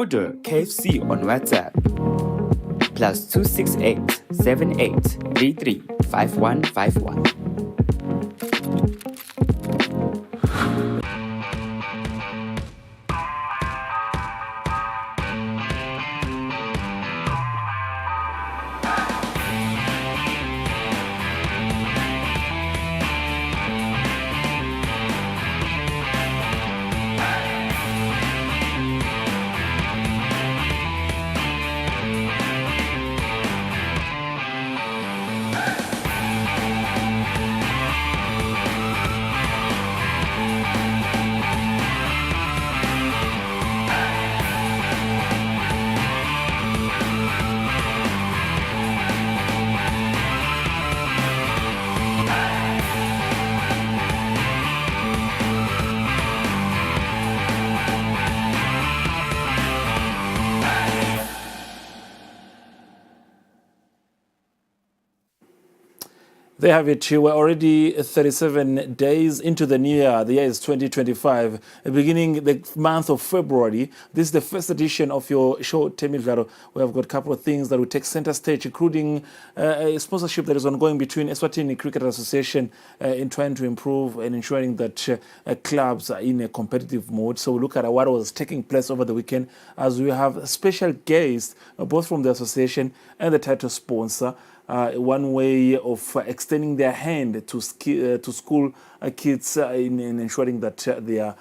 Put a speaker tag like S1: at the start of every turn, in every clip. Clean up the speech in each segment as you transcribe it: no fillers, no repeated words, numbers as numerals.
S1: Order KFC on WhatsApp +268 7833 5151.
S2: There have it. We're already 37 days into the new year. The year is 2025. Beginning the month of February, this is the first edition of your show, Temidlalo. We have got a couple of things that will take center stage, including a sponsorship that is ongoing between Eswatini Cricket Association in trying to improve and ensuring that clubs are in a competitive mode. So we look at what was taking place over the weekend as we have special guests, both from the association and the title sponsor. One way of extending their hand to school kids in ensuring that they are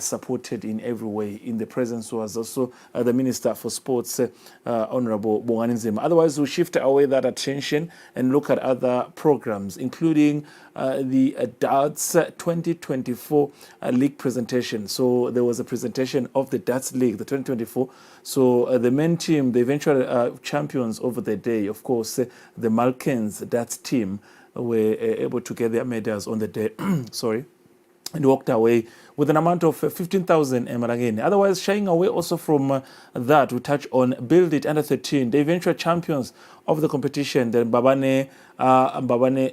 S2: supported in every way. In the presence was also the Minister for Sports, Honorable Bongani Nzema. Otherwise, we shift away that attention and look at other programs, including the Darts 2024 League presentation. So there was a presentation of the Darts League, the 2024. So the main team, the eventual champions over the day, of course, the Malkans Darts team were able to get their medals on the day. Sorry. And walked away with an amount of 15,000 emarangeni. Otherwise, shying away also from that, we touch on Build It Under 13, the eventual champions of the competition. Then Mbabane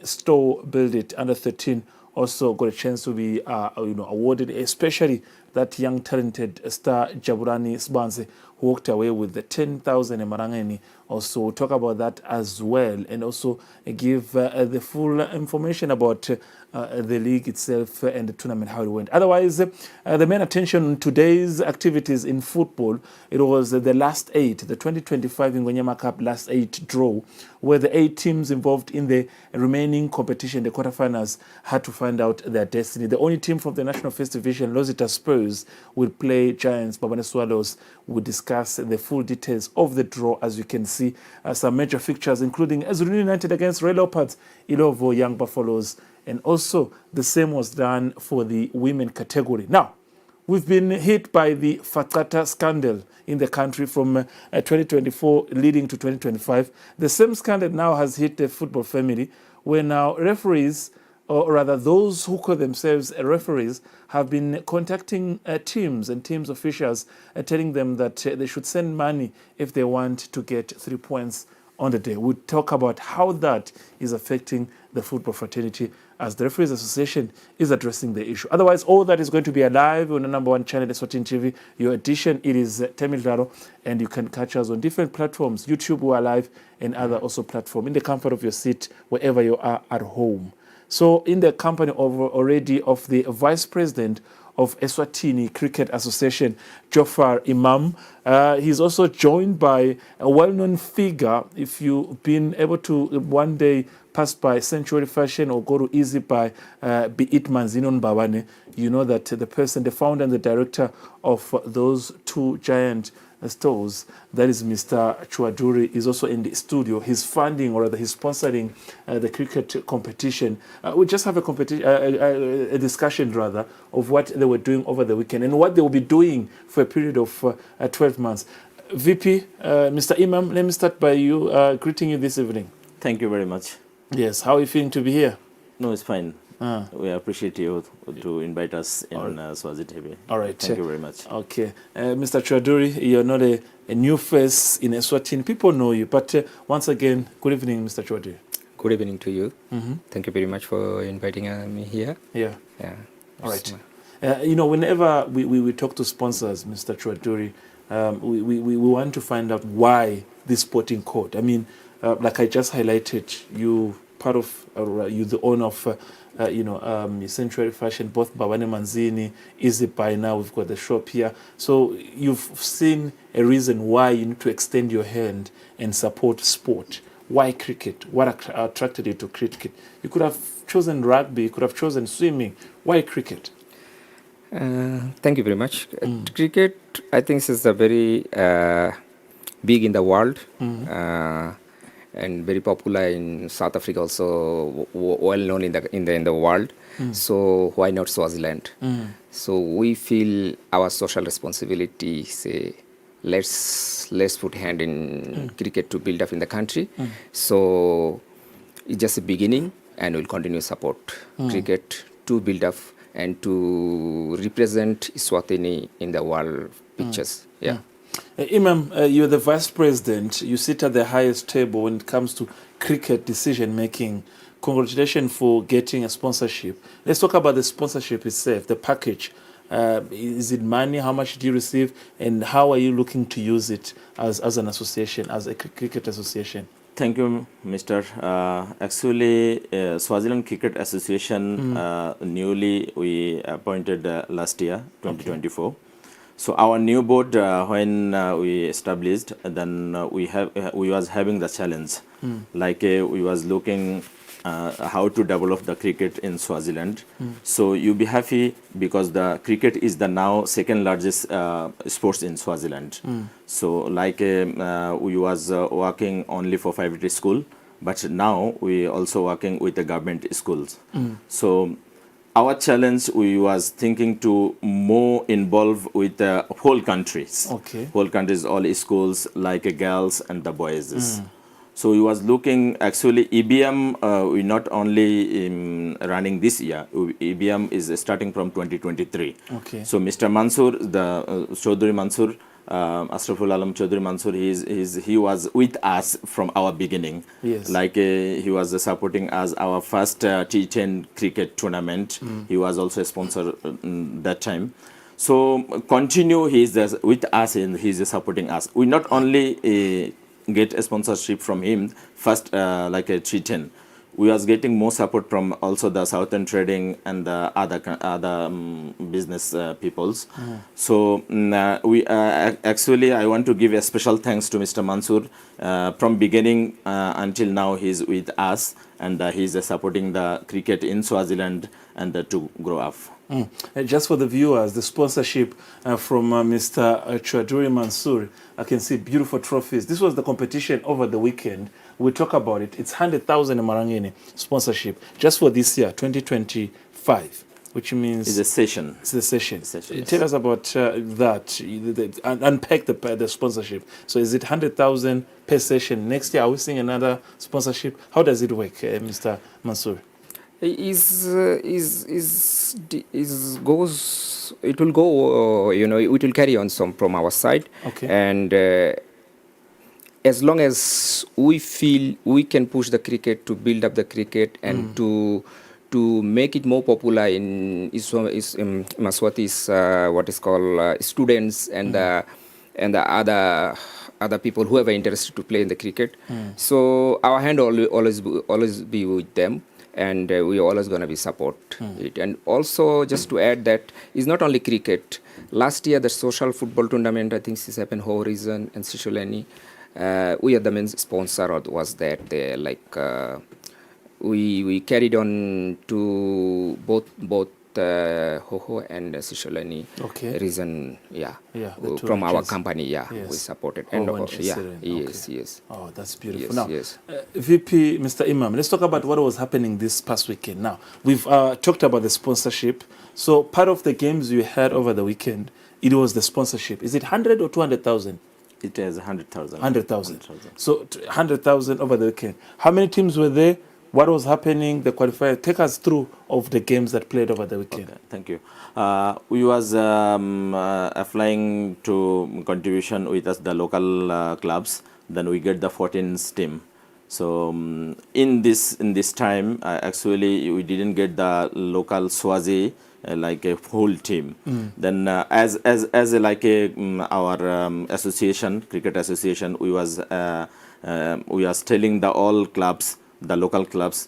S2: Store Build It Under 13 also got a chance to be awarded, especially that young talented star Jaburani Sbanse, who walked away with the 10,000 emarangeni. Also, we'll talk about that as well, and also give the full information about the league itself and the tournament, how it went. Otherwise, the main attention on today's activities in football, it was the last 8, the 2025 Ngonyama Cup last 8 draw, where the 8 teams involved in the remaining competition, the quarterfinals, had to find out their destiny. The only team from the National First Division, Lozita Spurs, will play Giants, Mbabane Swallows. We'll discuss the full details of the draw. As you can see, some major fixtures, including Eswatini United against Red Leopards, Ilovo Young Buffaloes, and also the same was done for the women category. Now, we've been hit by the Fatata scandal in the country from 2024 leading to 2025. The same scandal now has hit the football family, where now referees, or rather those who call themselves referees, have been contacting teams and teams officials, telling them that they should send money if they want to get 3 points on the day. We'll talk about how that is affecting the football fraternity as the Referees Association is addressing the issue. Otherwise, all that is going to be alive on the #1 channel, Eswatini TV. Your edition, it is Temidlalo, and you can catch us on different platforms. YouTube, we are live, and other also platform in the comfort of your seat, wherever you are at home. So in the company already of the Vice President of Eswatini Cricket Association, Jofar Imam. He's also joined by a well-known figure. If you've been able to one day pass by Century Fashion or go to Easy by Be It Manzinon Mbabane, you know that the person, the founder and the director of those 2 giant stores, that is Mr. Chwaduri, is also in the studio. He's funding, or rather he's sponsoring the cricket competition. We just have a discussion rather of what they were doing over the weekend and what they will be doing for a period of 12 months. VP, Mr. Imam, let me start by you, greeting you this evening.
S3: Thank you very much.
S2: Yes, how are you feeling to be here?
S3: No, it's fine. We appreciate you to invite us in Swazi TV.
S2: All right.
S3: Thank you very much.
S2: Okay. Mr. Chwaduri, you're not a new face in Eswatini. People know you. But once again, good evening, Mr. Chwaduri.
S4: Good evening to you. Thank you very much for inviting me here.
S2: Yeah.
S4: Yeah.
S2: All right. Whenever we talk to sponsors, Mr. Chwaduri, we want to find out why this sporting code. I mean, like I just highlighted, you part of you the owner of Sanctuary Fashion, both Babane Manzini, Easy Buy now, we've got the shop here. So you've seen a reason why you need to extend your hand and support sport. Why cricket? What attracted you to cricket? You could have chosen rugby, you could have chosen swimming. Why cricket?
S4: Thank you very much. Cricket, I think, is a very big in the world. And very popular in South Africa, also well known in the world. So why not Swaziland? So we feel our social responsibility. Say, let's put hand in cricket to build up in the country. So it's just a beginning, and we'll continue support cricket to build up and to represent Eswatini in the world pictures. Yeah.
S2: Imam, you're the vice president. You sit at the highest table when it comes to cricket decision making. Congratulations for getting a sponsorship. Let's talk about the sponsorship itself, the package. Is it money? How much do you receive? And how are you looking to use it as an association, as a cricket association?
S3: Thank you, Mr. Actually, Swaziland Cricket Association newly we appointed last year, 2024. Okay. So our new board, when we established, then we was having the challenge, like we was looking how to develop the cricket in Swaziland. So you be happy because the cricket is the now second largest sports in Swaziland. So like we was working only for private school, but now we also working with the government schools. So our challenge, we was thinking to more involve with the whole countries. Okay. Whole countries, all schools, like girls and the boys. So we was looking, actually EBM, we not only running this year, EBM is starting from 2023. Okay. So Mr. Mansoor, the Chaudhry Mansoor, Ashraful Alam Chaudhry Mansoor, he was with us from our beginning. Yes. Like he was supporting us our first T10 cricket tournament. He was also a sponsor that time. So continue, he is with us and he is supporting us. We not only get a sponsorship from him first, like a T10. We was getting more support from also the Southern Trading and the other business peoples. So we actually I want to give a special thanks to Mr. Mansoor from beginning until now. He's with us and he's supporting the cricket in Swaziland and to grow up.
S2: Just for the viewers, the sponsorship from Mr. Chaudhry Mansoor, I can see beautiful trophies. This was the competition over the weekend. We'll talk about it. It's 100,000 Marangeni sponsorship just for this year, 2025, which means...
S3: It's a session.
S2: It's the session.
S3: Yes.
S2: Tell us about that. Unpack the sponsorship. So is it 100,000 per session? Next year, are we seeing another sponsorship? How does it work, Mr. Mansoor?
S4: It will go, it will carry on some from our side. Okay. And as long as we feel we can push the cricket to build up the cricket and to make it more popular in Eswatini's what is called students and the other people who are interested to play in the cricket. So our hand always be with them. And we always going to be support it. And also, just to add that, it's not only cricket. Last year, the social football tournament, I think this happened Horizon and Sicholeni. We are the main sponsor, or was that there? Like we carried on to both Hoho and Sicholeni. Okay. Reason, from our company, we supported. And yes.
S2: Oh, that's beautiful. Now, VP, Mr. Imam, let's talk about what was happening this past weekend. Now, we've talked about the sponsorship. So part of the games you had over the weekend, it was the sponsorship. Is it 100 or 200,000?
S3: It is 100,000.
S2: 100,000. So 100,000 over the weekend. How many teams were there? What was happening, the qualifier? Take us through of the games that played over the weekend.
S3: Okay, thank you. We was applying to contribution with us, the local clubs. Then we get the 14th team. So in this time, actually we didn't get the local Swazi like a whole team. Then as a, like a our association, cricket association, we was telling the all clubs, the local clubs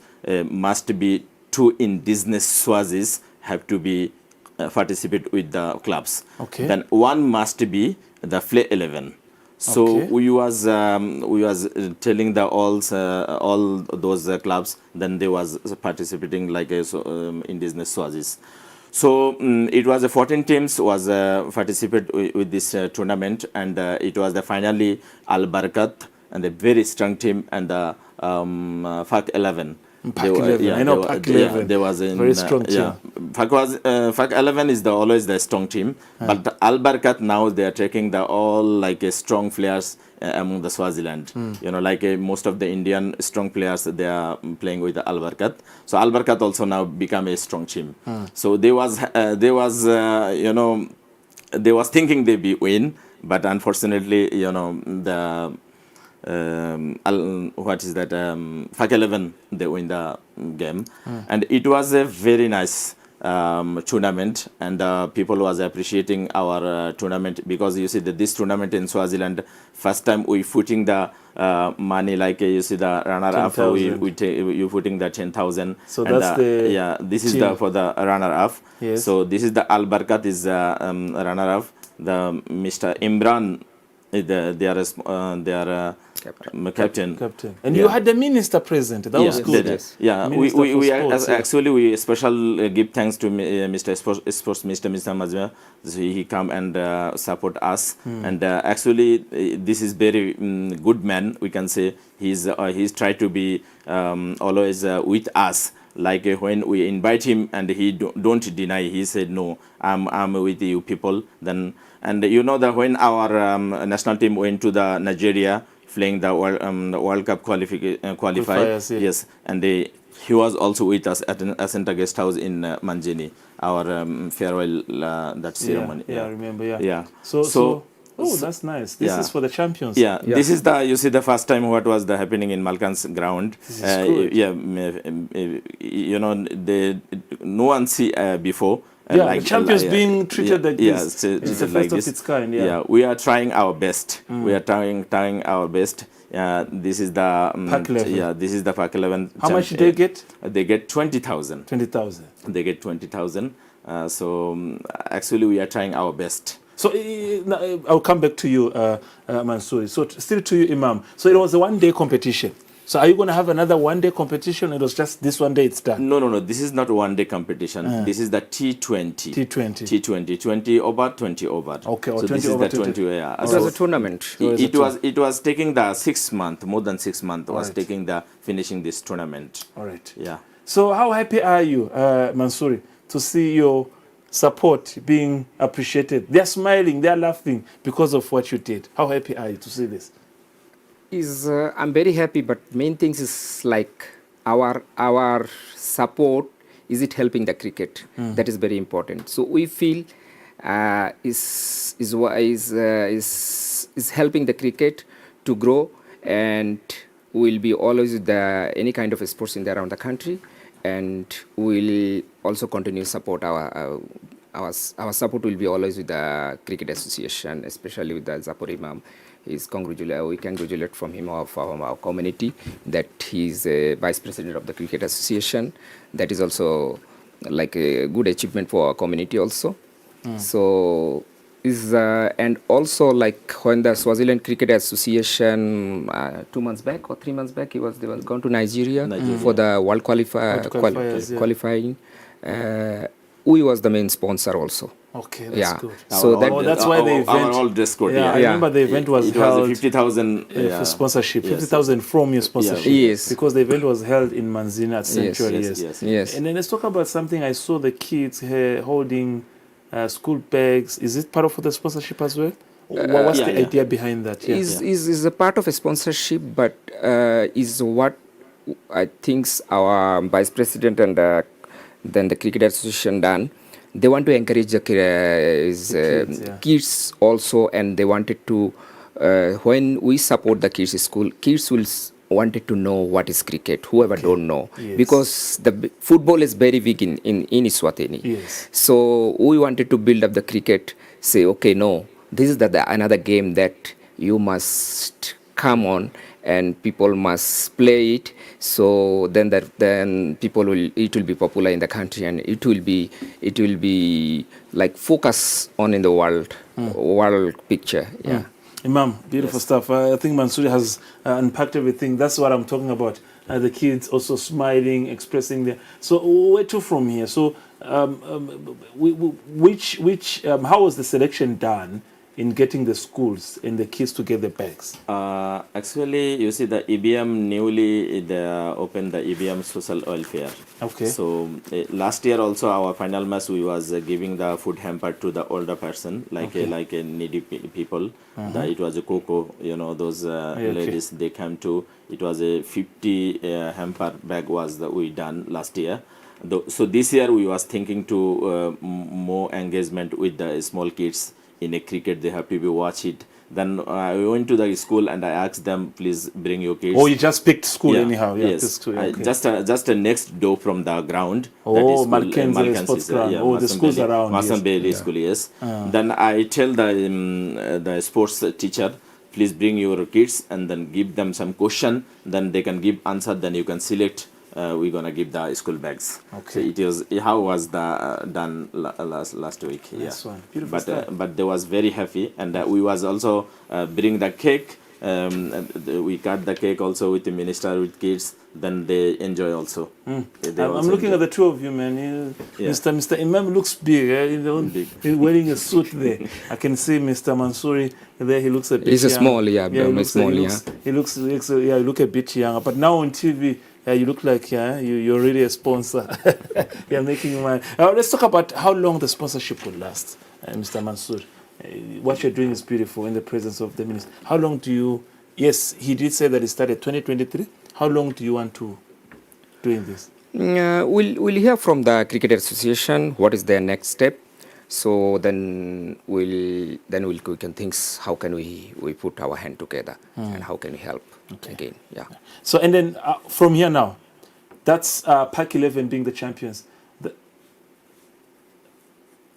S3: must be 2 indigenous Swazis have to be participate with the clubs.
S2: Okay.
S3: Then 1 must be the play 11. So
S2: Okay.
S3: we was telling the all those clubs. Then they was participating like a indigenous Swazis. So it was 14 teams was participate with this tournament, and it was the finally Al Barakat and a very strong team, and the FAC 11.
S2: Pac 11. I know Pac 11.
S3: Yeah, there was in
S2: very strong team.
S3: Yeah, FAC 11 is always the strong team, but the Al Barakat now they are taking the all like strong players among the Swaziland. You know, like most of the Indian strong players they are playing with the Al Barakat. So Al Barakat also now become a strong team. So they was you know, they was thinking they be win, but unfortunately, you know, the what is that FAC 11 they win the game, and it was a very nice tournament, and people was appreciating our tournament, because you see that this tournament in Swaziland, first time we footing the money, like you see the runner up, you footing the 10,000.
S2: So that's the
S3: yeah, this is
S2: team.
S3: the for the runner up.
S2: Yes.
S3: So this is the Al Barakat is runner up. The Mr. Imran, they are captain.
S2: And you had the minister present. That was good.
S3: Yeah,
S2: Minister
S3: we
S2: for sports,
S3: actually we special give thanks to Mr. Sports Minister Mr. Mazma. So he come and support us, and actually this is very good man. We can say he's tried to be always with us. Like when we invite him and he don't deny, he said no, I'm with you people. Then, and you know that when our national team went to the Nigeria playing the World Cup qualifiers, yes, and he was also with us at an Ascenta Guest House in Manjini, our farewell that ceremony.
S2: Yeah, I remember. Yeah.
S3: Yeah.
S2: So oh, that's nice. This is for the champions.
S3: Yeah, this is the, you see the first time what was the happening in Malkan's ground.
S2: This is good.
S3: Yeah, you know, no one see before.
S2: Yeah, like, the champions being treated like this.
S3: It's
S2: the first of its kind. Yeah,
S3: we are trying our best. We are trying our best. This is the
S2: FAC 11.
S3: Yeah, this is the FAC 11.
S2: How much did they get?
S3: They get 20,000.
S2: 20,000.
S3: They get 20,000. So actually, we are trying our best.
S2: So I'll come back to you, Mansouri. So still to you, Imam. So it was a one-day competition. So are you going to have another one-day competition? It was just this one day it's done?
S3: No. This is not one-day competition. This is the T20. T20. 20 over, 20 over.
S2: Okay, or
S3: so
S2: 20
S3: this
S2: over
S3: is the 20. Yeah.
S4: It was a tournament.
S3: It was taking the 6 month, more than 6 months was taking the finishing this tournament.
S2: All right.
S3: Yeah.
S2: So how happy are you, Mansouri, to see your support being appreciated? They're smiling, they're laughing because of what you did. How happy are you to see this?
S4: I'm very happy, but main things is like our support. Is it helping the cricket? That is very important. So we feel is helping the cricket to grow, and will be always with any kind of sports in around the country, and we'll also continue support our support will be always with the Cricket Association, especially with the Zapur Imam. We congratulate from him of our community that he's a vice president of the Cricket Association. That is also like a good achievement for our community also. So and also like when the Swaziland Cricket Association 2 months back or 3 months back, they was gone to Nigeria. For the World qualifying. We was the main sponsor also.
S2: Okay, that's good.
S4: So
S2: that's why the event.
S3: Our whole dress code.
S2: I remember the event was held.
S3: 50,000
S2: for sponsorship. 50,000 from your sponsorship.
S4: Yes.
S2: Because the event was held in Manzina Sanctuary.
S4: Yes.
S2: And then let's talk about something. I saw the kids here holding school bags. Is it part of the sponsorship as well? What's the idea behind that?
S4: Is a part of a sponsorship, but is what I think our vice president and then the Cricket Association done. They want to encourage the kids also, and they wanted to when we support the kids school, kids will wanted to know what is cricket, whoever don't know,
S2: Yes.
S4: because football is very big in Eswatini.
S2: Yes.
S4: So we wanted to build up the cricket, say, okay, no, this is another game that you must come on and people must play it. So then it will be popular in the country, and it will be like focus on in the world picture. Yeah.
S2: Imam, beautiful stuff. I think Mansouri has unpacked everything. That's what I'm talking about. The kids also smiling, expressing their. So where to from here? So how was the selection done in getting the schools and the kids to get the bags?
S3: Actually, you see, the EBM newly they opened the EBM social welfare.
S2: Okay.
S3: So last year also our final match we was giving the food hamper to the older person like a needy people. It was a cocoa, those ladies they came to. It was a 50 hamper bag was we done last year. So this year we was thinking to more engagement with the small kids in a cricket. They have to be watch it. Then I went to the school and I asked them, please bring your kids.
S2: Oh, you just picked school
S3: Yeah,
S2: anyhow? Yeah,
S3: yes.
S2: school, okay.
S3: Just a next door from the ground.
S2: Oh,
S3: Malkenzie
S2: Malkenzie Sports Ground. The schools around.
S3: Masan Bailey School, yes. Then I tell the sports teacher, please bring your kids and then give them some question. Then they can give answer. Then you can select. We're gonna give the school bags.
S2: Okay.
S3: So how was the done last week?
S2: That's one. Beautiful stuff.
S3: But they was very happy, and we was also bring the cake. We cut the cake also with the minister with kids. Then they enjoy also. They
S2: I'm
S3: also
S2: looking
S3: enjoy.
S2: at the two of you, man.
S3: Yeah.
S2: Mr. Imam looks big.
S3: Big.
S2: He's wearing a suit there. I can see Mr. Mansouri there. He looks a bit
S4: He's a
S2: young.
S4: small, yeah,
S2: he
S4: very
S2: looks,
S4: small,
S2: he
S4: yeah.
S2: looks, he looks, yeah, you look a bit younger. But now on TV, yeah, you look like you're really a sponsor. You're making money. Let's talk about how long the sponsorship will last, Mr. Mansour. What you're doing is beautiful in the presence of the minister. How long do you? Yes, he did say that it started 2023. How long do you want to doing this?
S4: We'll hear from the Cricket Association what is their next step. So then we can think how can we put our hand together and how can we help again. Yeah.
S2: So and then from here now, that's Pack 11 being the champions.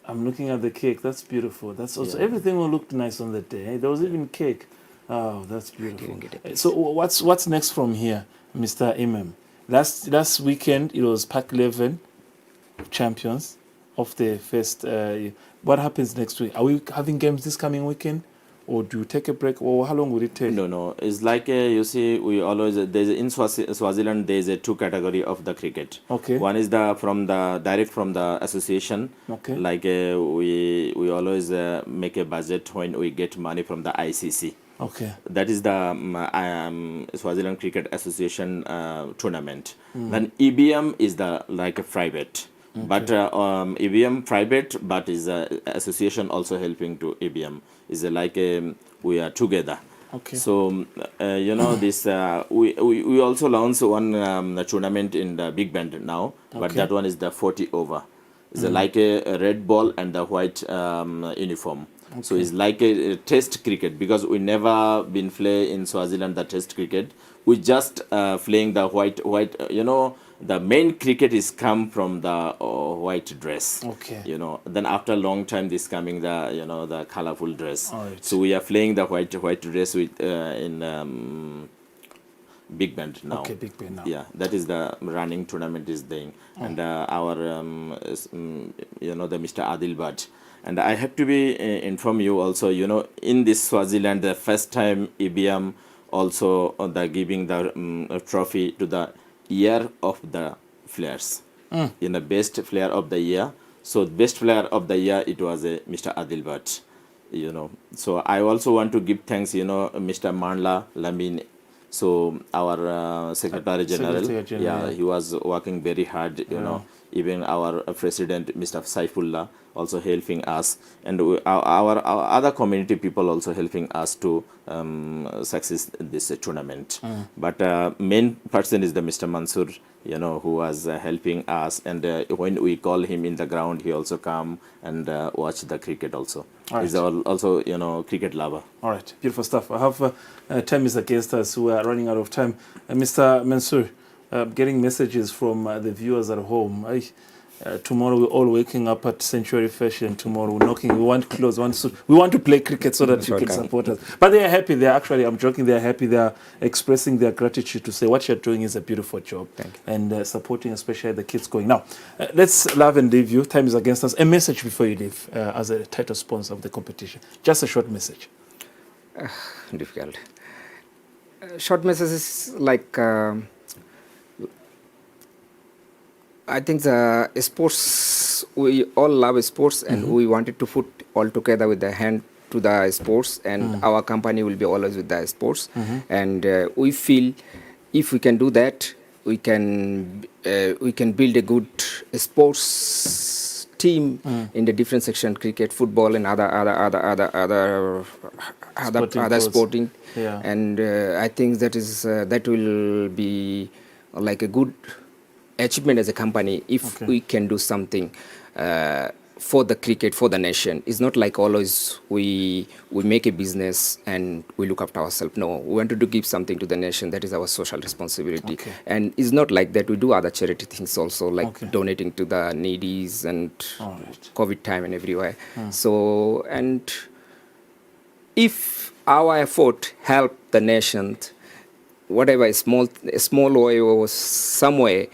S2: I'm looking at the cake. That's beautiful. That's also everything will look nice on the day. There was even cake. Oh, that's beautiful. So what's next from here, Mr. Imam? Last weekend it was Pack 11 champions of the first. What happens next week? Are we having games this coming weekend, or do you take a break, or how long will it take?
S3: No. It's like you see, we always in Swaziland there is a two category of the cricket.
S2: Okay.
S3: One is direct from the association.
S2: Okay.
S3: Like we always make a budget when we get money from the ICC.
S2: Okay.
S3: That is the Swaziland Cricket Association tournament. Then EBM is like a private. Okay. But EBM private, but is association also helping to EBM. Is like we are together.
S2: Okay.
S3: So this we also launched one tournament in the Big Bend now, but that one is the 40 over. It's like a red ball and the white uniform. Okay. So it's like a test cricket because we never been play in Swaziland the test cricket. We just playing the white. The main cricket is come from the white dress.
S2: Okay.
S3: Then after a long time this coming the colorful dress.
S2: Right.
S3: So we are playing the white dress with in Big Bend now.
S2: Okay, Big Bend now.
S3: Yeah, that is the running tournament is doing, and our the Mr. Adil Bhatt. And I have to be inform you also. In this Swaziland, the first time EBM also the giving the trophy to the year of the players. The best player of the year. So best player of the year it was Mr. Adil Bhatt. So I also want to give thanks. Mr. Manla Lamin. So our Secretary General,
S2: Secretary General,
S3: he was working very hard. even our president, Mr. Saifullah, also helping us, and our other community people also helping us to success this tournament. But main person is the Mr. Mansoor, who was helping us, and when we call him in the ground, he also come and watch the cricket also. He's also cricket lover.
S2: All right, beautiful stuff. I have time is against us. We are running out of time. Mr. Mansoor, getting messages from the viewers at home. Tomorrow we're all waking up at Century Fashion. Tomorrow we're knocking. We want clothes. We want to play cricket so that you can support us. But they are happy. They are actually, I'm joking, they are happy. They are expressing their gratitude to say what you're doing is a beautiful job.
S4: Thank you.
S2: And supporting especially the kids going. Now, let's love and leave you. Time is against us. A message before you leave as a title sponsor of the competition. Just a short message.
S4: Difficult. Short message is like... I think the sports, we all love sports, and we wanted to put all together with the hand to the sports, and our company will be always with the sports. And we feel if we can do that, we can build a good sports team in the different section, cricket, football, and other sporting.
S2: Yeah.
S4: And I think that will be like a good achievement as a company if we can do something for the cricket, for the nation. It's not like always we make a business and we look after ourselves. No, we want to give something to the nation. That is our social responsibility. And it's not like that. We do other charity things also, like donating to the needies and COVID time and everywhere. So, and if our effort help the nation, whatever a small way or some way,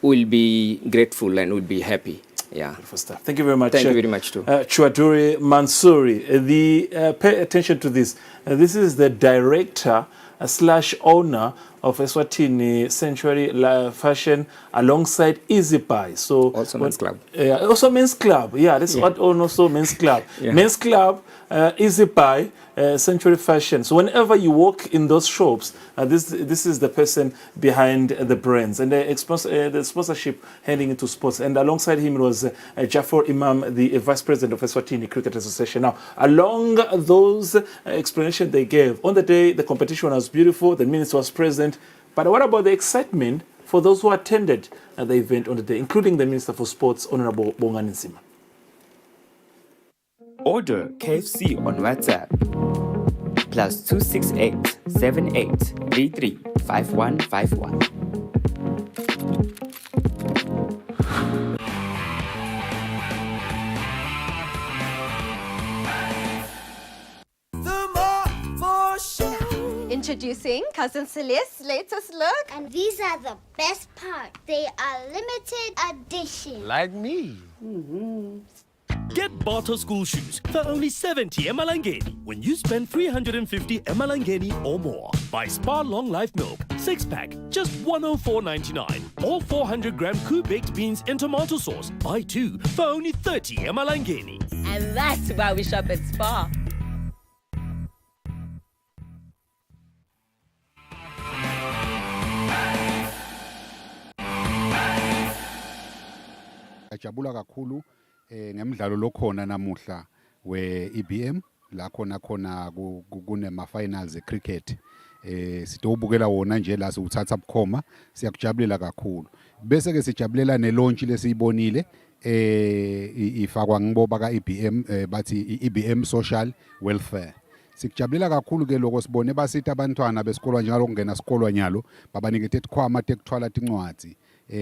S4: we'll be grateful and we'll be happy. Yeah.
S2: Thank you very much.
S4: Thank you very much too.
S2: Chwaduri Mansouri. Pay attention to this. This is the director / owner of Eswatini Century Fashion alongside Easy Pie. So
S4: also men's club.
S2: Also men's club. Yeah, that's what also men's club. Men's club, Easy Pie, Century Fashion. So whenever you walk in those shops, this is the person behind the brands and the sponsorship heading into sports. And alongside him was Jafar Imam, the vice president of Eswatini Cricket Association. Now, along those explanations they gave on the day, the competition was beautiful. The minister was present. But what about the excitement for those who attended the event on the day, including the Minister for Sports, Honorable Bongani Nsima?
S1: Order KFC on WhatsApp +268 7833 5151.
S5: Introducing Cousin Celeste's latest look.
S6: And these are the best part. They are limited edition.
S7: Like me. Get Barter school shoes for only 70 emalangeni when you spend 350 emalangeni or more. Buy Spa Long Life Milk, 6-pack, just 104.99. All 400-gram baked beans in tomato sauce. Buy 2 for only 30 emalangeni.
S5: And that's why we shop at Spa.
S8: Ajabula kakhulu ngemidlalo lokhona namuhla we-EBM la khona kunema finals ecricket sitobukela wona nje la siuthatha bukhoma siyakujabulela kakhulu bese ke sijabulela nelaunch lesiyibonile ifakwa ngiboba ka-EBM bathi i-EBM social welfare sikujabulela kakhulu ke lokho sibone basithi abantwana besikolo njalo kungena sikolo nyalo babanikethe ikhwama tekuthwala tincwadi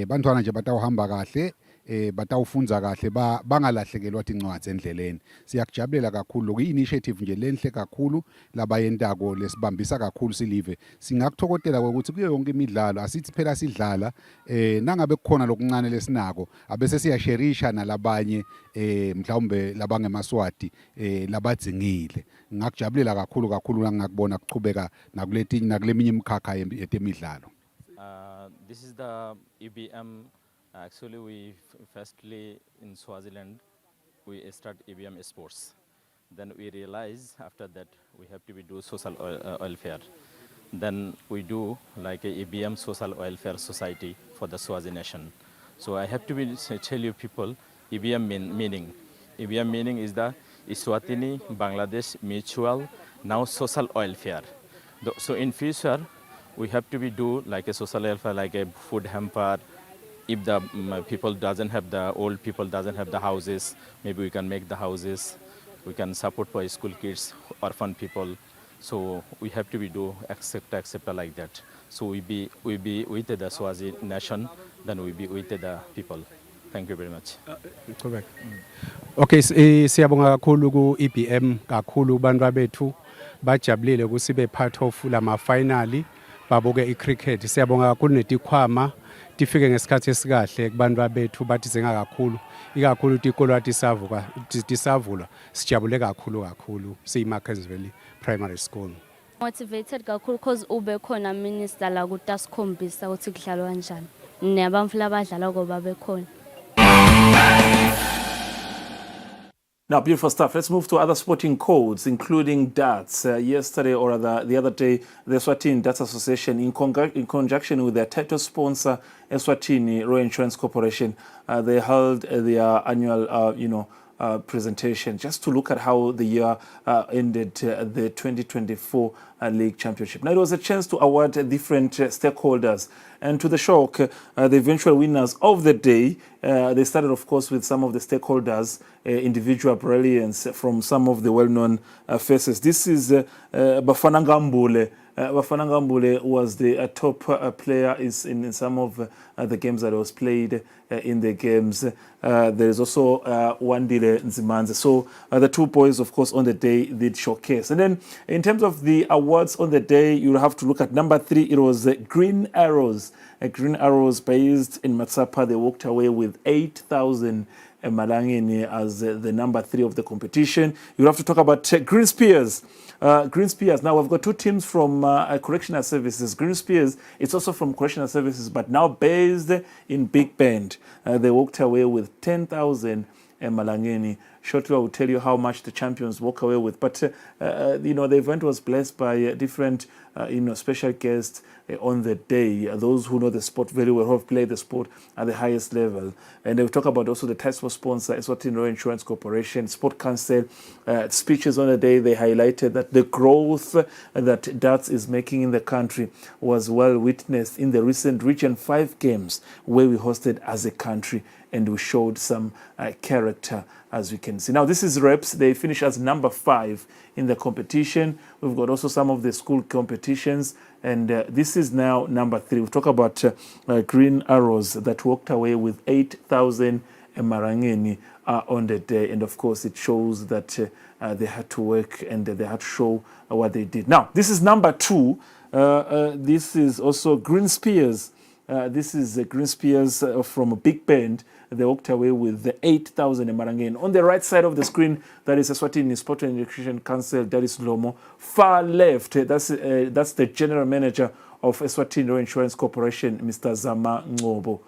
S8: bantwana nje batawuhamba kahle batawufunza kahle bangalahlekelwa incwadi endleleni siyakujabulela kakhulu ku-initiative nje lenhle kakhulu labayentako lesibambisa kakhulu silive singakuthokotela ukuthi kuyo yonke imidlalo asithi phela sidlala nangabe kukhona lokuncane lesinako abese siyasherisha nalabanye mhlawumbe labangemaswati labadzingile ngakujabulela kakhulu ngakubona kuchubeka nakuleminye imkhakha yetemidlalo.
S3: This is the EBM. Actually, we firstly in Swaziland we start EBM sports. Then we realize after that we have to do social welfare. Then we do like a EBM social welfare society for the Swazi nation.
S9: So I have to tell you people EBM meaning. EBM meaning is the Eswatini Bangladesh Mutual now social welfare. So in future, we have to be do like a social welfare, like a food hamper. If the people doesn't have the old people doesn't have the houses, maybe we can make the houses. We can support for school kids, orphan people. So we have to be do accept like that. So we be with the Swazi nation, then we be with the people. Thank you very much.
S8: Correct. Okay, siyabonga kakhulu ku EBM kakhulu bantu bethu bajabulile kusibe part of lama finali babuke icricket. Siyabonga kakhulu netikhwama tifike ngesikhathi esikahle kubantu bethu bathi zenga kakhulu ikakhulu tikolo tisavulwa sijabule kakhulu siyiMarketsville Primary School.
S10: Motivated kakhulu because ube khona minister la kutasikhombisa ukuthi kudlalwa kanjani nabamfula abadlala ngoba bekhona.
S2: Now, beautiful stuff. Let's move to other sporting codes, including darts. Yesterday, or rather the other day, the Eswatini Darts Association, in conjunction with their title sponsor, Eswatini Royal Insurance Corporation, they held their annual, presentation just to look at how the year ended the 2024 League Championship. Now, it was a chance to award different stakeholders. And to the shock, the eventual winners of the day, they started, of course, with some of the stakeholders, individual brilliance from some of the well-known faces. This is Bafana Ngambule. Bafana Ngambule was the top player in some of the games that was played in the games. There is also Wandile Nzimanze. So the two boys, of course, on the day did showcase. And then in terms of the awards on the day, you'll have to look at number 3. It was Green Arrows. Green Arrows based in Matsapa. They walked away with 8,000 Malangeni as the number 3 of the competition. You'll have to talk about Green Spears. Green Spears. Now, we've got two teams from Correctional Services. Green Spears, it's also from Correctional Services, but now based in Big Bend. They walked away with 10,000 Malangeni. Shortly, I will tell you how much the champions walk away with. But, the event was blessed by different, special guests on the day. Those who know the sport very well, who have played the sport at the highest level. And they will talk about also the title sponsor, Eswatini Royal Insurance Corporation, Sport Council. Speeches on the day, they highlighted that the growth that darts is making in the country was well witnessed in the recent Region 5 games where we hosted as a country, and we showed some character, as we can see. Now, this is reps. They finish as number 5 in the competition. We've got also some of the school competitions, and this is now number 3. We'll talk about Green Arrows that walked away with 8,000 Marangeni on the day. And of course, it shows that they had to work and they had to show what they did. Now, this is number 2. This is also Green Spears. This is Green Spears from Big Bend. They walked away with the 8,000 Marangeni. On the right side of the screen, that is Eswatini Sport and Education Council, that is Lomo. Far left, that's the general manager of Eswatini Royal Insurance Corporation, Mr. Zama Ngobo.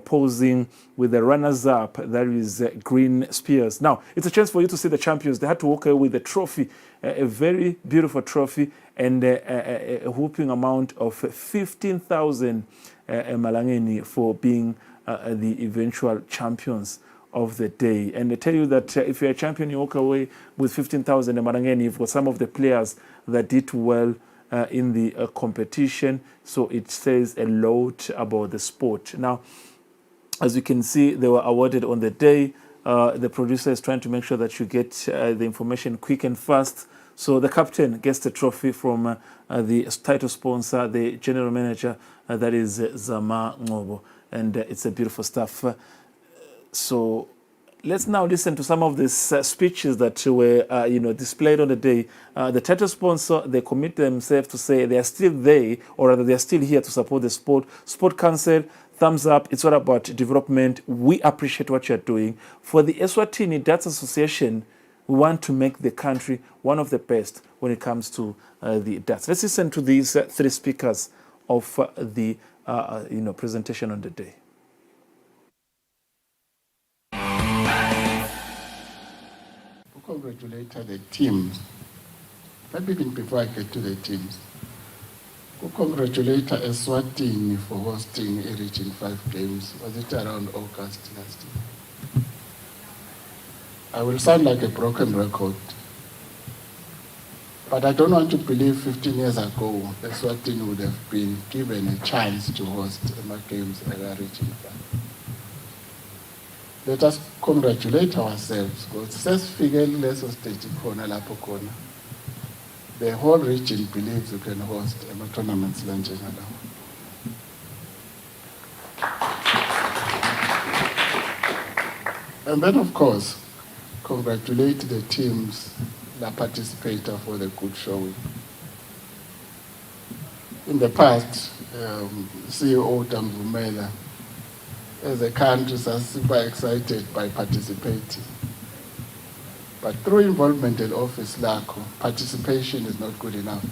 S2: Posing with the runners-up, that is Green Spears. Now, it's a chance for you to see the champions. They had to walk away with a trophy, a very beautiful trophy, and a whooping amount of 15,000 Malangeni for being the eventual champions of the day. And they tell you that if you're a champion, you walk away with 15,000 Marangeni. You've got some of the players that did well in the competition. So it says a lot about the sport. Now, as you can see, they were awarded on the day. The producer is trying to make sure that you get the information quick and fast. So the captain gets the trophy from the title sponsor, the general manager, that is Zama Ngobo. And it's a beautiful stuff. So let's now listen to some of these speeches that were, displayed on the day. The title sponsor, they commit themselves to say they are still there, or rather they are still here to support the sport. Sport Council, thumbs up. It's all about development. We appreciate what you're doing. For the Eswatini Darts Association, we want to make the country one of the best when it comes to the darts. Let's listen to these 3 speakers of the presentation on the day.
S11: Congratulate the teams. But even before I get to the teams, congratulate Eswatini for hosting a Region 5 Games. Was it around August last year? I will sound like a broken record, but I don't want to believe 15 years ago Eswatini would have been given a chance to host Emma Games at a Region 5. Let us congratulate ourselves because the whole region believes you can host Emma tournaments in Temidlalo. And then, of course, congratulate the teams that participated for the good showing. In the past, CEO Tamvumela, as a country, is super excited by participating. But through involvement in office, participation is not good enough.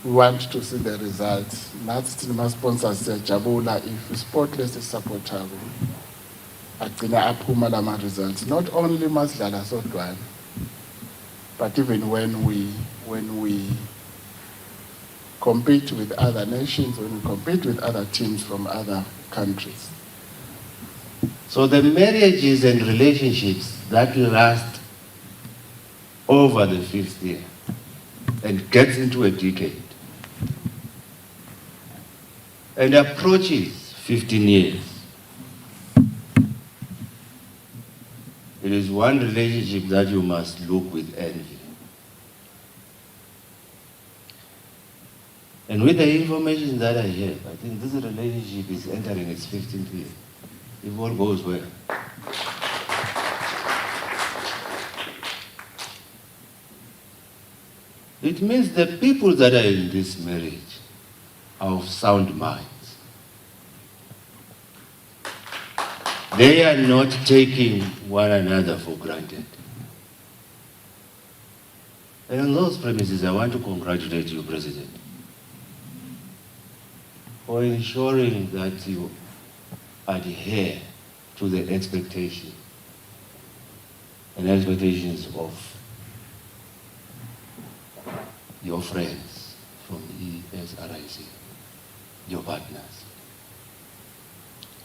S11: We want to see the results. That's my sponsors say, Jabula, if Sportless is supportable, agcina aphuma lama results. Not only Masdala Sodwan, but even when we compete with other nations, when we compete with other teams from other countries.
S12: So the marriages and relationships that last over the 5th year and gets into a decade and approaches 15 years, it is one relationship that you must look with envy. And with the information that I have, I think this relationship is entering its 15th year, if all goes well. It means the people that are in this marriage are of sound minds. They are not taking one another for granted. And on those premises, I want to congratulate you, President, for ensuring that you adhere to the expectations and expectations of your friends from ESRIC, your partners.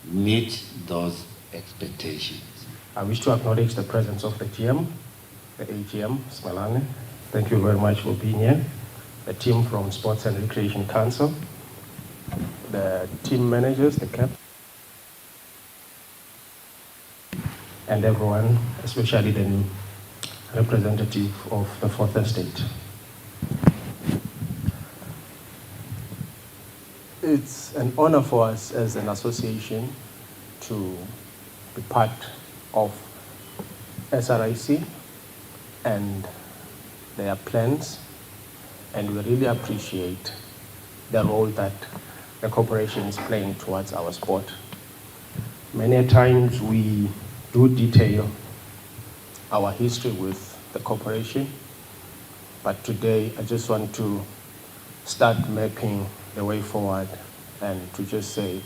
S12: Meet those expectations.
S13: I wish to acknowledge the presence of the GM, the AGM, Smalane. Thank you very much for being here. The team from Sports and Recreation Council, the team managers, the captain, and everyone, especially the representative of the 4th Estate. It's an honor for us as an association to be part of SRIC and their plans, and we really appreciate the role that the corporation is playing towards our sport. Many times we do detail our history with the corporation, but today I just want to start mapping the way forward and to just say,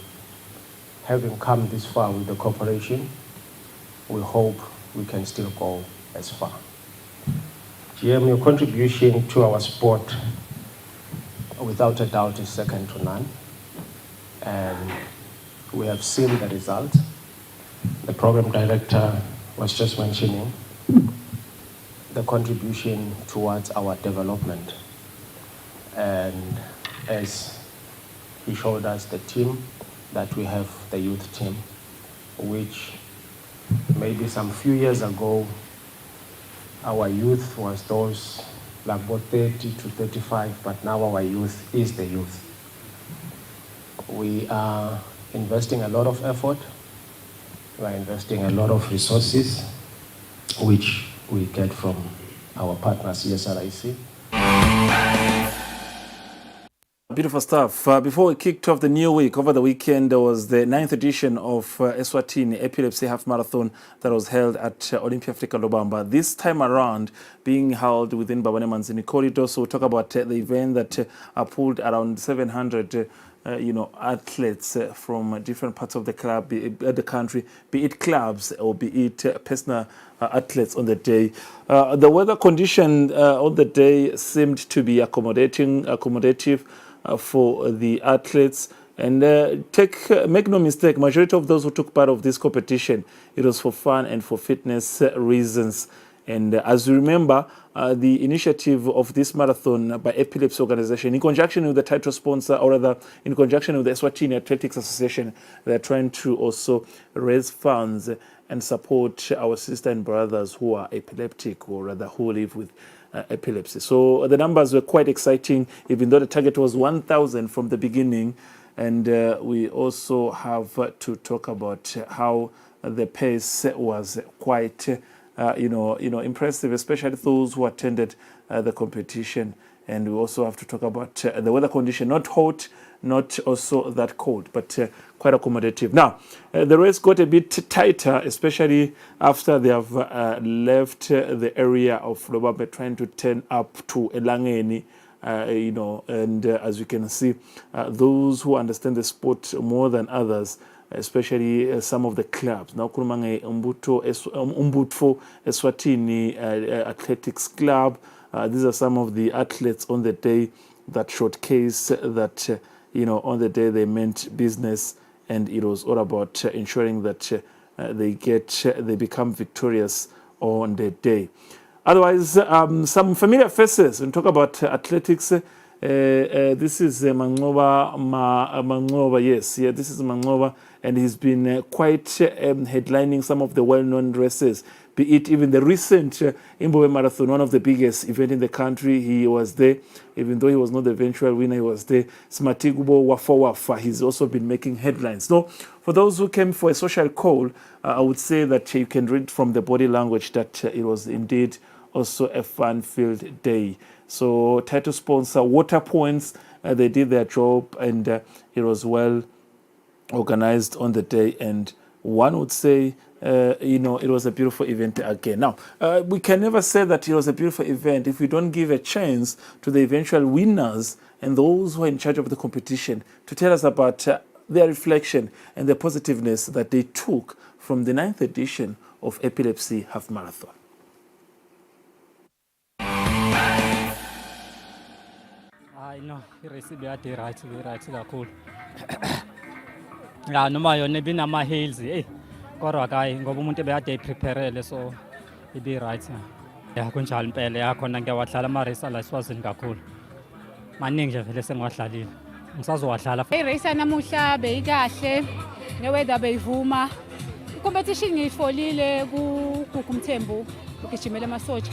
S13: having come this far with the corporation, we hope we can still go as far. GM, your contribution to our sport, without a doubt, is second to none. And we have seen the results. The program director was just mentioning the contribution towards our development. And as he showed us the team, that we have the youth team, which maybe some few years ago, our youth was those like about 30 to 35, but now our youth is the youth. We are investing a lot of effort. We are investing a lot of resources, which we get from our partners, CSRIC.
S2: Beautiful stuff. Before we kicked off the new week, over the weekend, there was the 9th edition of Eswatini Epilepsy Half Marathon that was held at Olympia Africa Lobamba. This time around, being held within Babane Manzini corridor. So we'll talk about the event that pulled around 700 athletes from different parts of the club, the country, be it clubs or be it personal athletes on the day. The weather condition on the day seemed to be accommodative for the athletes. And make no mistake, majority of those who took part of this competition, it was for fun and for fitness reasons. And as you remember, the initiative of this marathon by Epilepsy Organization, in conjunction with the title sponsor, or rather in conjunction with the Eswatini Athletics Association, they're trying to also raise funds and support our sisters and brothers who are epileptic, or rather who live with epilepsy. So the numbers were quite exciting, even though the target was 1,000 from the beginning. And we also have to talk about how the pace was quite impressive, especially those who attended the competition. And we also have to talk about the weather condition, not hot, not also that cold, but quite accommodative. Now, the race got a bit tighter, especially after they have left the area of Lobamba, trying to turn up to Elangeni. And as you can see, those who understand the sport more than others, especially some of the clubs. Now, Kurumange Umbutfo Eswatini Athletics Club. These are some of the athletes on the day that showcase that, on the day they meant business, and it was all about ensuring that they become victorious on the day. Otherwise, some familiar faces. When we talk about athletics, this is Mangoba. Yes, this is Mangoba, and he's been quite headlining some of the well-known races, be it even the recent Imbowe Marathon, one of the biggest events in the country. He was there, even though he was not the eventual winner, he was there. Smatigubo Wafa, he's also been making headlines. So, for those who came for a social call, I would say that you can read from the body language that it was indeed also a fun-filled day. So title sponsor Water Points, they did their job, and it was well organized on the day, and one would say it was a beautiful event again. Now, we can never say that it was a beautiful event if we don't give a chance to the eventual winners and those who are in charge of the competition to tell us about their reflection and the positiveness that they took from the 9th edition of Epilepsy Half Marathon.
S14: No, i-race right kakhulu. Ya noma yona ibinama-hills, kodwa kayi ngoba umuntu ebekade eyiprepare so ibi-right. Ya kunjalo impela, yakhona ngiyawadlala ama-race ala eSwazini kakhulu. Maningi nje vele sengiwadlalile. Ngisazowadlala.
S15: I-race namuhla beyikahle, ne-weather beyivuma. I-competition ngiyifolile kuGugu Mthembu, ugijimela amasotsha.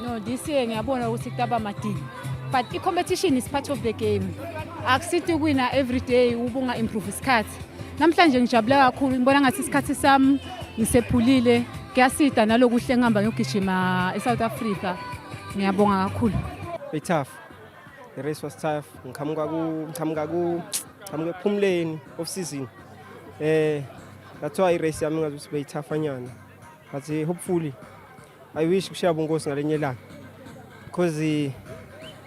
S15: No, this year ngiyabona ukuthi kutaba madini. But the competition is part of the game. Akusithi ukuwina every day ubunga improve isikhathi. Namhlanje ngijabule kakhulu, ngibona ngathi isikhathi sami ngisephulile. Kuyasida nalokuhle ngihamba ngiyogijima eSouth Africa. Ngiyabonga kakhulu.
S16: It's tough. The race was tough. Ngikhamuka kuphumleni of season. That's why race yami ngazuthi be tough anyana. But hopefully I wish kushaya bungosi ngalenye ilanga. Because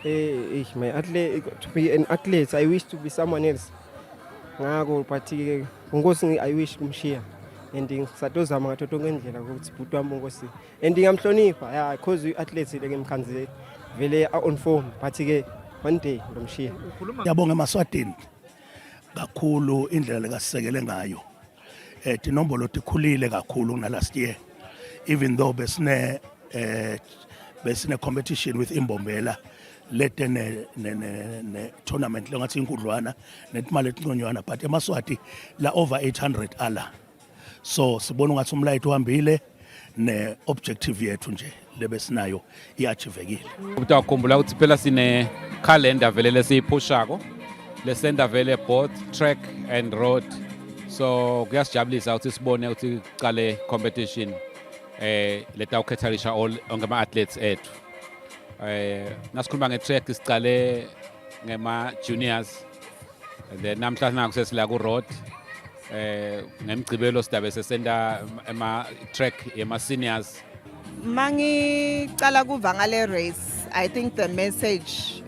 S16: my athlete, to be an athlete, I wish to be someone else. But I wish kumshia. And satozama ngatotonga indlela ukuthi bhuti wami ungosi. And ngamhlonipha because athletes lekemkhanze vele on form but ke one day ngomshiya.
S17: Ngiyabonga eMaswatini kakhulu indlela lekasekele ngayo. Tinombolo tikhulile kakhulu na last year. Even though besine competition with Imbombela. Lete ne tournament lengathi inkudlwana netimali etinconywana, but eMaswati la over 800 ala. So sibona ngathi umlayito uhambile ne objective yethu nje lebesinayo iachievekile.
S18: Utakhumbula ukuthi phela sine calendar vele lesiyiphushako lesenda vele both track and road. So kuyasijabulisa ukuthi sibone ukuthi qale competition leta ukhetharisha all ngama athletes ethu. Nasikhuluma nge-track sicale ngema juniors. And then namhlanje nakusesila ku road. Ngemgcibelo sidabe sesenda ema track ema seniors.
S19: Mangicala kuva ngale race, I think the message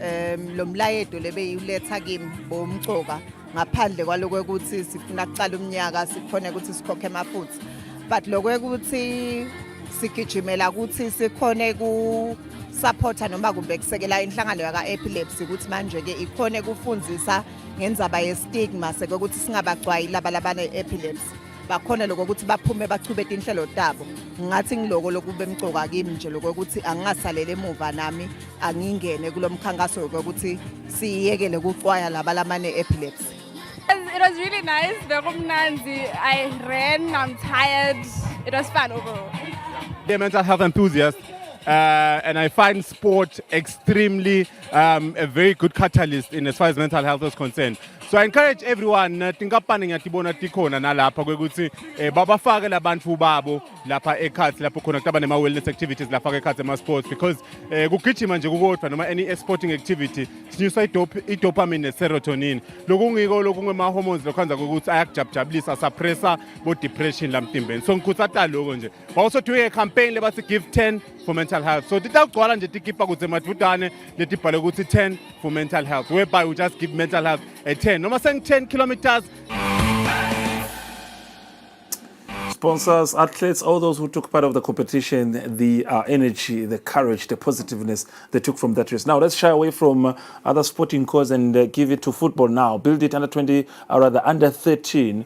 S19: lo mlayedo lebeyiletha kimi bomcoka ngaphandle kwaloko ukuthi sifuna kucala umnyaka sikhona ukuthi sikhokhe amafutha, but lokho ukuthi sigijimela ukuthi sikhone ku supporta noma kumbe kusekela inhlangano yaka epilepsy ukuthi manje ke ikhone kufundzisa ngenzaba ye stigma sekuthi singabagcwayi laba labane epilepsy bakhona lokho ukuthi baphume bachubete inhlelo tabo. Ngathi ngiloko lokube emcoka kimi nje lokho ukuthi angingasalele emuva nami angingene kulomkhankaso ukuthi siyekele kuqwaya laba lamane epilepsy.
S15: It was really nice. I ran, I'm tired. It was fun overall.
S20: They're mental health enthusiasts, and I find sport extremely a very good catalyst in as far as mental health is concerned. So I encourage everyone tinkampani ngiyatibona tikhona nalapha kwekuthi babafake labantu babo lapha ekhathi lapho khona kutaba nema wellness activities lapha ekhathi ema sports, because kugijima nje kukodwa noma any sporting activity sinyusa i-dopamine ne-serotonin. Lokungiko lokungema hormones lokwenza ukuthi ayakujabulisa suppressa bo depression la mtimbeni. So ngikhuthaza lokho nje. But also doing a campaign lebathi give 10 for mental health. So titagcwala nje tikipa kuze madvutane letibhale ukuthi 10 for mental health, whereby we just give mental health a 10. Noma saying 10 kilometers.
S2: Sponsors, athletes, all those who took part of the competition, the energy, the courage, the positiveness they took from that race. Now, let's shy away from other sporting cause and give it to football now. Build it under 20, or rather under 13.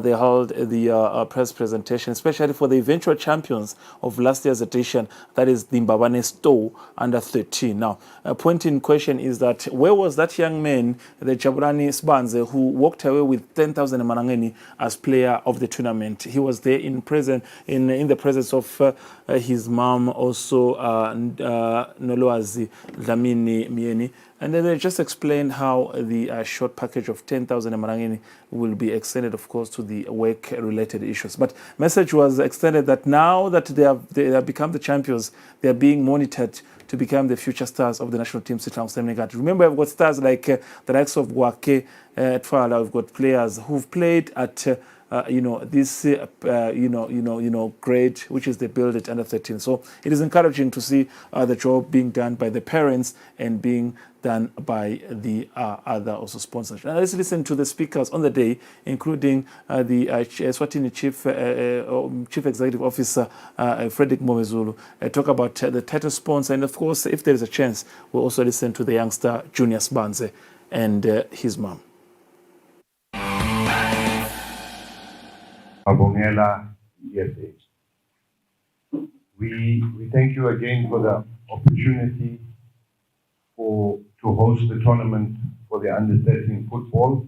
S2: They held the press presentation, especially for the eventual champions of last year's edition, that is the Mbabane Stowe under 13. Now, a point in question is that where was that young man, the Jabulani Sbanze, who walked away with 10,000 Emalangeni as player of the tournament? He was there in the presence of his mom, also Noloazi Dlamini Mieni. And then they just explained how the short package of 10,000 Emarangeni will be extended, of course, to the work-related issues. But message was extended that now that they have become the champions, they are being monitored to become the future stars of the national team. Remember, we've got stars like the likes of Wake, Twala. We've got players who've played at this grade, which is the build it under 13. So it is encouraging to see the job being done by the parents and being done by the other also sponsors. Now let's listen to the speakers on the day, including the Eswatini Chief Executive Officer Frederick Momezulu, talk about the title sponsor, and of course, if there is a chance, we'll also listen to the youngster Junior Sbanze and his mom.
S21: Abongela EFA. We thank you again for the opportunity to host the tournament for the under-13 football.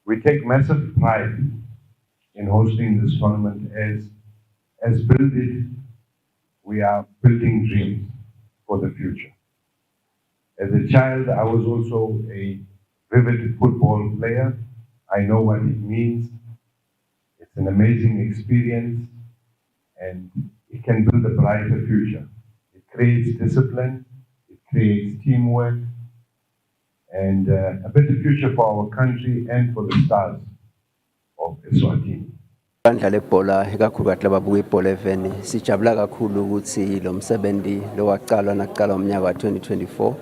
S21: We take massive pride in hosting this tournament as Build It, we are building dreams for the future. As a child, I was also a vivid football player. I know what it means. It's an amazing experience, and it can build a brighter future. It creates discipline, it creates teamwork, and a better future for our country and for the stars of Eswatini.
S22: Bandla lebhola ikakhulukazi lababuka ibhola eveni sijabula kakhulu ukuthi lo msebenzi lo waqalwa naqala umnyaka wa 2024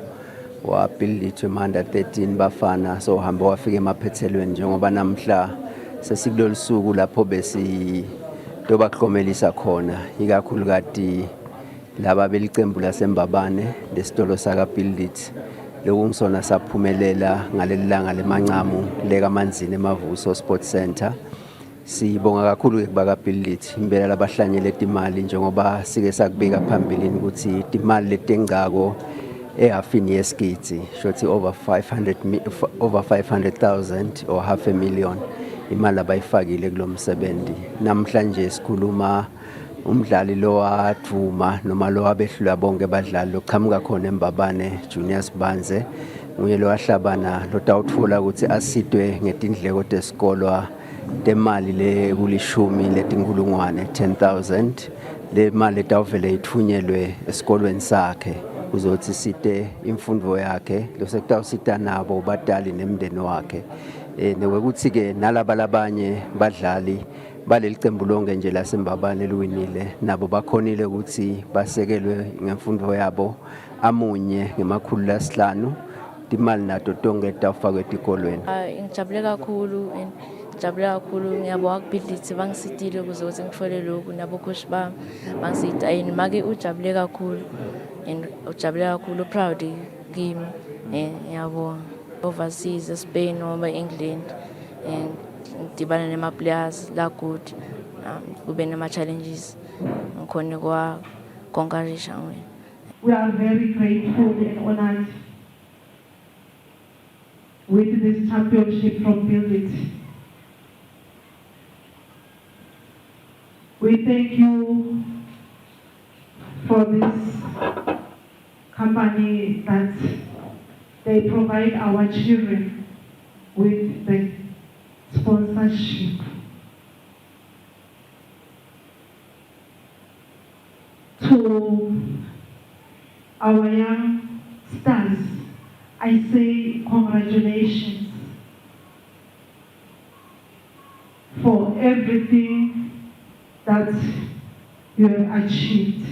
S22: wa Build It under 13 bafana so hamba wafika emaphethelweni njengoba namhla sesikulolu suku lapho besi toba klomelisa khona ikakhulukazi laba belicembu laseMbabane lesitolo saka Build It lokungisona saphumelela ngalelilanga lemancamu leka manzini emavuso Sports Center. Sibonga kakhulu kubaka Build It impela labahlanyele imali njengoba sike sakubika phambili ukuthi imali letengako ehafini yesikiti shothi over 500,000 or half a million imali abayifakile kulomsebenzi. Namhlanje sikhuluma umdlali lo wathuma noma lo abehlula bonke abadlali loqhamuka khona eMbabane Junior Sbanze nguye lo wahlabana lo tawuthola ukuthi asidwe ngetindleko tesikolwa temali le kulishumi letinkulungwane 10,000 le mali tawuvele ithunyelwe esikolweni sakhe kuzothi site imfundo yakhe lo sekutawusita nabo badali nemndeni wakhe newekuthi ke nalaba labanye badlali baleli cembu lonke nje laseMbabane eliwinile nabo bakhonile ukuthi basekelwe ngemfundo yabo amunye ngemakhulu lasihlanu imali nato tonke tawufakwe etikolweni.
S10: Ngijabule kakhulu ngiyabonga kubhidlithi bangisitile ukuze ukuthi ngithole lokhu nabo coach bami bangisita yini make ujabule kakhulu and ujabule kakhulu proud kimi ngiyabonga overseas eSpain noma eEngland and ngidibana nema players la good kube nama challenges ngikhona kwa conquerisha.
S1: We are very grateful and honored with this championship from Build It. We thank you for this company that they provide our children with the sponsorship. To our young stars, I say congratulations for everything that you have achieved.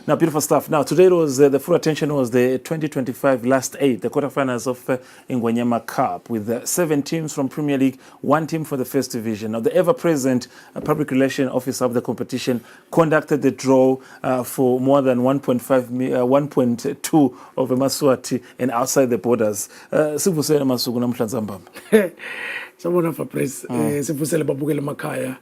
S2: Now, beautiful stuff. Now, today was the full attention was the 2025 last 8, the quarterfinals of Ngwenyama Cup, with 7 teams from Premier League, 1 team for the First Division. Now, the ever-present public relations officer of the competition conducted the draw for more than 1.2 of Maswati and outside the borders. Sivusele masuku namhlanje mbamba.
S4: Sabona for press. Sivusele babukele makhaya.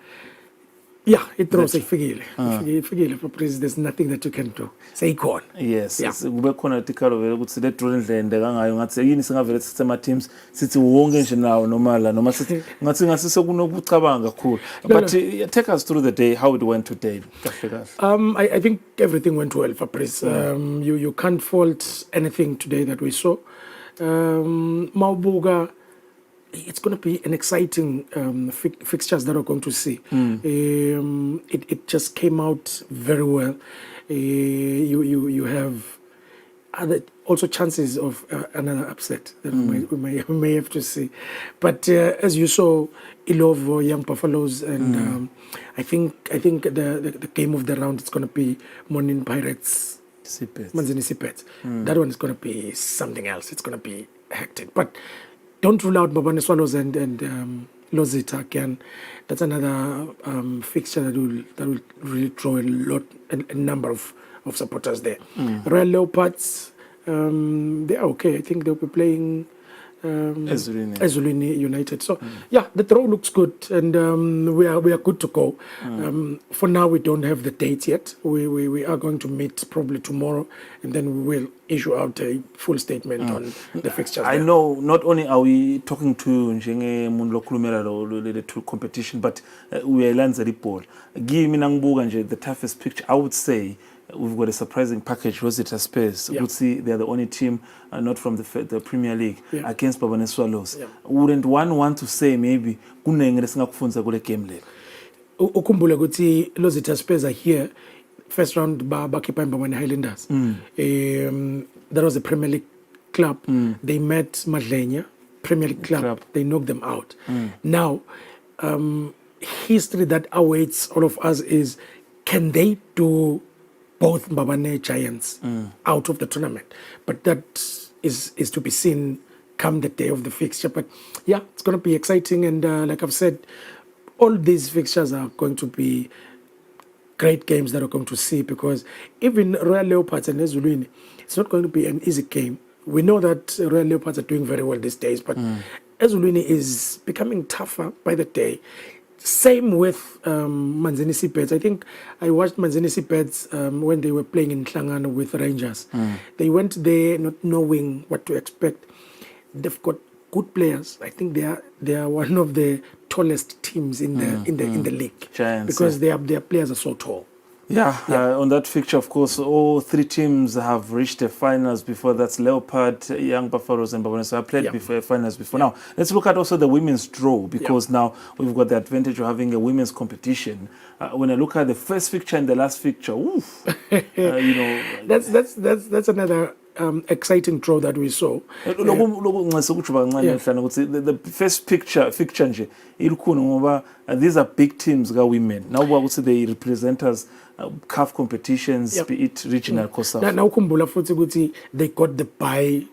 S4: Yeah, it draws ifikile. Ifikile for press. There's nothing that you can do. Say ikhona.
S2: Yes. Kube khona tikalo vele ukuthi le draw indlende kangayo ngathi yini singavele sistema teams sithi wonke nje nawo nomala noma sithi ngathi ngasise kunokucabanga kakhulu. But take us through the day, how it went today.
S4: I think everything went well for press. You can't fault anything today that we saw. Maubuga, it's going to be an exciting fixtures that we're going to see. It just came out very well. You have other also chances of another upset that we may have to see. But as you saw, Ilovo, Young Buffaloes, and I think the game of the round is going to be Monin Pirates, Manzini Sipet. That one is going to be something else. It's going to be hectic. But don't rule out Mbabane Swallows and Lozita again. That's another fixture that will really draw a number of supporters there. Royal Leopards, they are okay. I think they'll be playing Eswatini United. So yeah, the draw looks good, and we are good to go. For now, we don't have the date yet. We are going to meet probably tomorrow, and then we will issue out a full statement on the fixtures.
S2: I know not only are we talking to Njenge Munlo Kulumela the two competition, but we are Lanzari Paul. Give me the toughest picture. I would say we've got a surprising package. Rosita Space. Would see they're the only team not from the Premier League against Mbabane Swallows. Wouldn't one want to say maybe kunengere singakufunza kule game le?
S4: Ukhumbule ukuthi Rosita Space are here. First round bakipa Mbabane Highlanders. That was a Premier League club. They met Madlenya, Premier League club. They knocked them out. Now, history that awaits all of us is, can they do both Mbabane Giants out of the tournament? But that is to be seen come the day of the fixture. But yeah, it's going to be exciting. And like I've said, all these fixtures are going to be great games that we're going to see, because even Royal Leopards and Eswatini, it's not going to be an easy game. We know that Royal Leopards are doing very well these days, but Eswatini is becoming tougher by the day. Same with Manzini Sipets. I think I watched Manzini Sipets when they were playing in Hlangano with Rangers. They went there not knowing what to expect. They've got good players. I think they are one of the tallest teams in the league.
S2: Giants,
S4: because their players are so tall.
S2: On that fixture, of course, all three teams have reached the finals before. That's Leopard, Young Buffaloes, and Baboneso have played before finals before. Now, let's look at also the women's draw, because now we've got the advantage of having a women's competition. When I look at the first fixture and the last fixture, oof,
S4: that's another exciting draw that we saw.
S2: The first fixture nje ilikhona ngoba these are big teams ka women. Now ukuthi they represent us CAF competitions, be it regional COSAF.
S4: Now ukhumbula futhi ukuthi they got the bye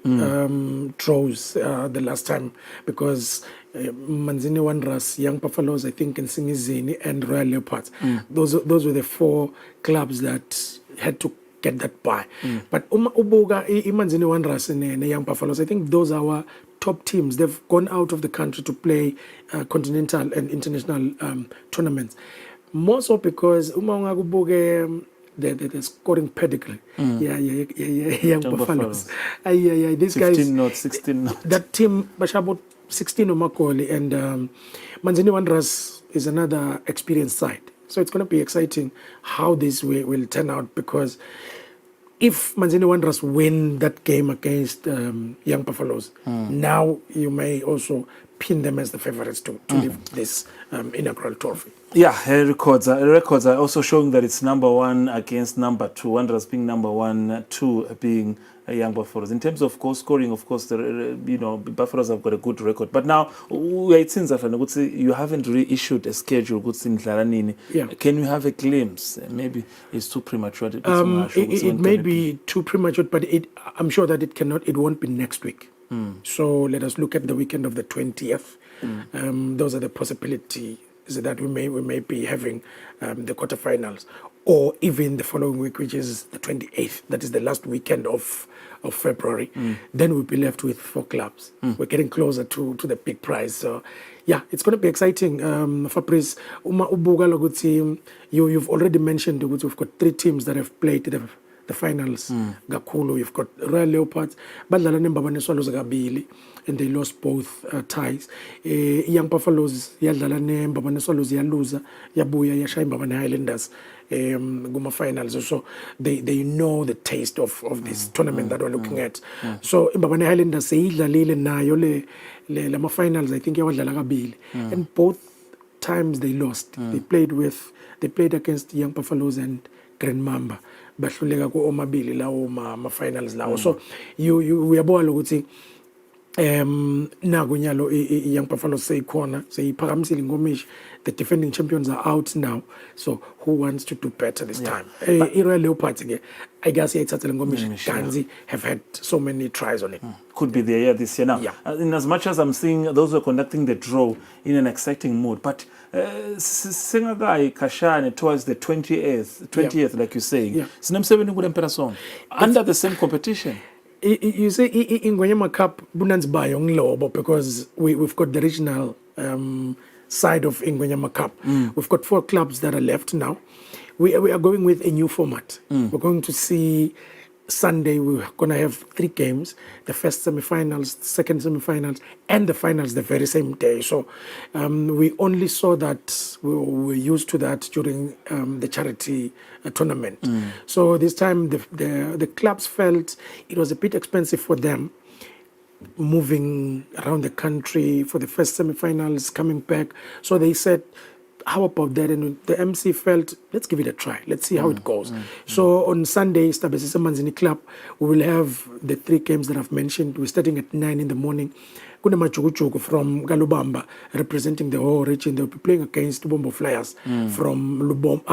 S4: draws the last time, because Manzini Wanderers, Young Buffaloes, I think, and Singizini and Royal Leopards. Those were the four clubs that had to get that bye. But Ubuga, Manzini Wanderers and Young Buffaloes, I think those are our top teams. They've gone out of the country to play continental and international tournaments. More so because the scoring pedigree. Young Buffaloes. These guys.
S2: 15 not 16 not.
S4: That team, about 16 Umakoli, and Manzini Wanderers is another experienced side. So it's going to be exciting how this will turn out, because if Manzini Wanderers win that game against Young Buffaloes, now you may also pin them as the favorites to lift this inaugural trophy.
S2: Records are also showing that it's number 1 against number 2. Wanderers being number 1, 2 being Young Buffaloes. In terms of goal scoring, of course, Buffaloes have got a good record. But now, it seems that you haven't reissued a schedule. Can you have a glimpse? Maybe it's too premature.
S4: It may be too premature, but I'm sure that it won't be next week. So let us look at the weekend of the 20th. Those are the possibilities that we may be having the quarterfinals, or even the following week, which is the 28th. That is the last weekend of February. Then we'll be left with 4 clubs. We're getting closer to the big prize. So, it's going to be exciting. Fabrice, you've already mentioned that we've got 3 teams that have played the finals. Gakulu, you've got Royal Leopards, badlala neMbabaneswa kabili, and they lost both ties. Young Buffaloes yadlala neMbabaneswa yaluza, yabuya yashaya iMbabane Highlanders guma finals. So they know the taste of this tournament that we're looking at. So iMbabane Highlanders seyidlalile nayo lama finals, I think yawadlala kabili, and both times they lost. They played against Young Buffaloes and Grand Mamba. Bahluleka ku omabili lawo ma finals lawo. So uyabona ukuthi nakunyalo Young Buffalo seyikhona, seyiphakamisile ngomishi. The defending champions are out now. So who wants to do better this time? Royal Leopards, I guess yayithathele ngomishi. Ganzi have had so many tries on it.
S2: Could be their year this year now. In as much as I'm seeing those who are conducting the draw in an exciting mood, but Singagai Kashane towards the 20th, like you're saying, under the same competition.
S4: You say in Ngonyama Cup, Bunans Bayong Lobo, because we've got the regional side of Ngonyama Cup. We've got 4 clubs that are left now. We are going with a new format. We're going to see Sunday, we're going to have 3 games, the first semi-finals, second semi-finals, and the finals the very same day. So we only saw that, we were used to that during the charity tournament. So this time the clubs felt it was a bit expensive for them, moving around the country for the first semi-finals, coming back. So they said, how about that? And the MC felt, let's give it a try. Let's see how it goes. So on Sunday, Stabesisa Manzini Club, we will have the 3 games that I've mentioned. We're starting at 9 in the morning. Kuna Machukuchuku from Galubamba, representing the whole region. They'll be playing against Lubombo Flyers from Lubombo.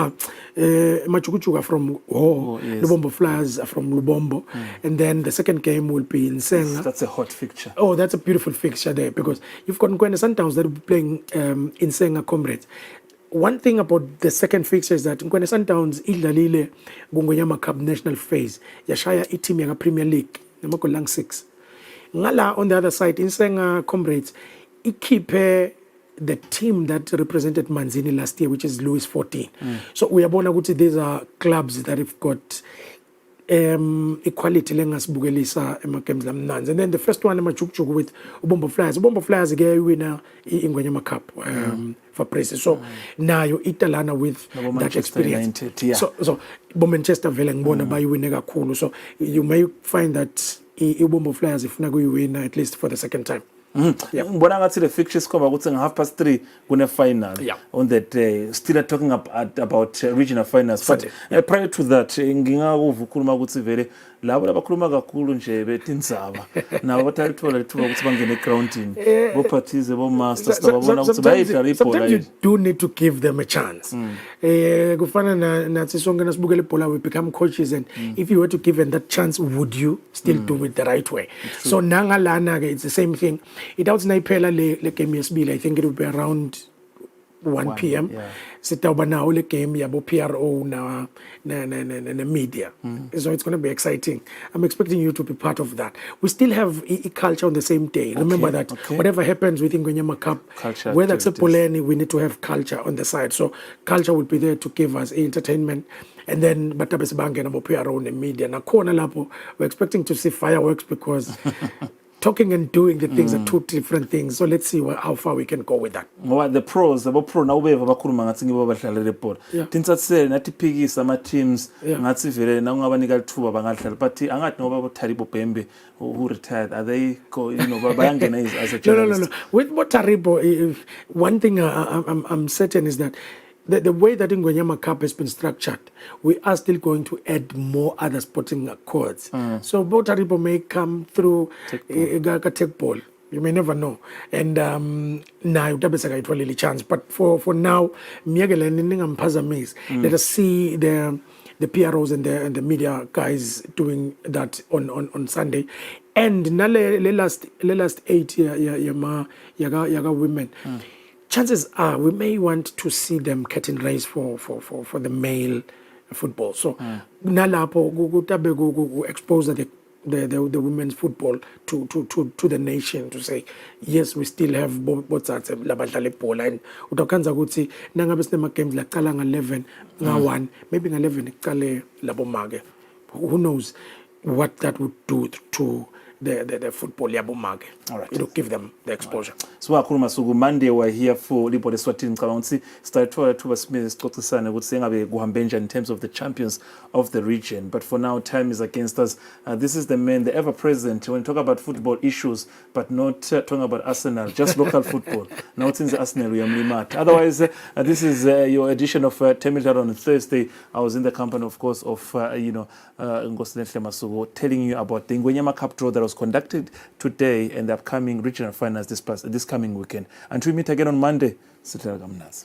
S4: Machukuchuku from Lubombo Flyers from Lubombo. And then the second game will be in Senga.
S2: That's a hot fixture.
S4: Oh, that's a beautiful fixture there, because you've got Nkwena Sundowns that will be playing in Senga Comrades. One thing about the second fixture is that Nkwena Sundowns idlalile Ngonyama Cup national phase. Yashaya team yaka Premier League. Namako lang 6. Ngala on the other side, in Senga Comrades, ikipe the team that represented Manzini last year, which is Louis 14. So we are born, these are clubs that have got equality lengasibukelisa ema-games lamnanzi. And then the first one emajukujuku with Ubombo Flyers. Ubombo Flyers ke winner ingwenyama cup for praise. So nayo italana with that
S2: Manchester
S4: experience.
S2: United, yeah.
S4: So Manchester vele ngibona bayiwine kakhulu. So you may find that Ubombo Flyers ifuna kuyiwina at least for the second time.
S2: Ngibona ngathi the fixtures komba ukuthi nga3:30 kune final on that day. Still talking about regional finals, but prior to that ngingakuva ukukhuluma ukuthi vele labo labakhuluma kakhulu nje betindzaba nabo batalithola lithuba ukuthi bangene groundini bophathize bomasters babona ukuthi bayidlala ibhola.
S4: Sometimes you do need to give them a chance. Kufana nathi sonke nasibukela ibhola, we become coaches, and if you were to give them that chance, would you still do it the right way? So nangalana ke it's the same thing. It outs nayiphela le game yesibili, I think it will be around 1 p.m. Sitawuba nawo le game yabo PRO na media. So it's going to be exciting. I'm expecting you to be part of that. We still have culture on the same day. Remember that whatever happens within Ngwenyama Cup, whether it's a Poleni, we need to have culture on the side. So culture will be there to give us entertainment. And then batabe sibange nabo PRO na media. Na kona lapo, we're expecting to see fireworks because talking and doing the things are two different things. So let's see how far we can go with that.
S2: The pros, abo pro na ubeva bakhuluma ngathi ngibo badlala le ball. Tintsatse nathi phikisa ama teams ngathi vele na ungabanika lithuba bangadlala, but angathi ngoba boTharibo Bhembe who retired, are they bayangena as a journalist?
S4: No. With Taribo, one thing I'm certain is that the way that Ngwenyama Cup has been structured, we are still going to add more other sporting accords. So Botaribo may come through a tech ball. You may never know. And now it will chance. But for now, let us see the PROs and the media guys doing that on Sunday. And the last 8 yaga women. Chances are we may want to see them curtain raise for the male football. So nalapo go expose the women's football to the nation, to say yes, we still have both sides labadlala ibhola, and utakanza ukuthi nangabe sinema games la qala nga11 nga1 maybe nga11 iqale labo mage. Who knows what that would do to the football yabomage. All right. It will give them the exposure.
S2: So akhuluma suku Monday we're here for Lipo Eswatini ngicabanga ukuthi sithathola thuba simile sixoxisane ukuthi sengabe kuhambe njani in terms of the champions of the region. But for now time is against us. This is the man, the ever present when we talk about football issues, but not talking about Arsenal, just local football. Now it's in the Arsenal we are mad. Otherwise this is your edition of Temidlalo on Thursday. I was in the company of course of Ngosilehle Masuku telling you about the Ngwenyama Cup draw that was conducted today and the upcoming regional finals this coming weekend. Until we meet again on Monday, Sitela Kamnaz.